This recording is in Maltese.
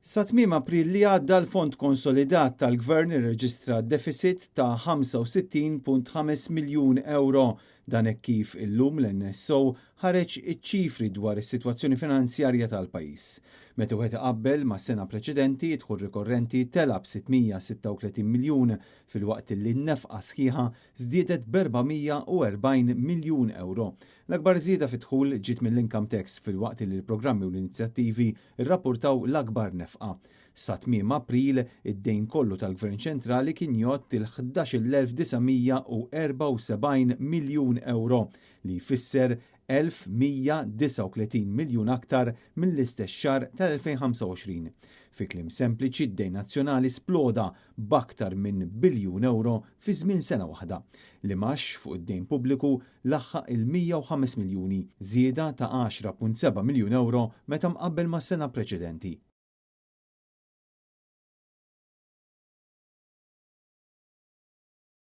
Sa tmiem April li għadda l-Fond Konsolidat tal-Gvern irreġistra deficit ta' 65.5 miljun euro. Dan hekk kif illum l-NSO ħareġ iċ-ċifri dwar is-sitwazzjoni finanzjarja tal-pajjiż. Meta wieħed iqabbel mas-sena preċedenti dħul rikorrenti telab 636 miljun filwaqt li n-nefqa sħiħa żdiedet b'440 miljun euro. L-akbar żieda fid-dħul ġiet mill-income tax filwaqt li l-programmi u l-inizjattivi rrappurtaw l-akbar nefqa. Sa tmiem April id-dejn kollu tal-Gvern ċentrali kien jgħod il-11,974 miljun euro li jfisser 1,139 miljun aktar mill-istess xahar tal-2025. Fi kliem sempliċi d-dejn nazzjonali sploda b'aktar minn biljun euro fi żmien sena waħda. Li max fuq id-dejn pubbliku laħħaq il-105 miljuni, żieda ta' 10.7 miljun euro meta mqabbel mas-sena preċedenti.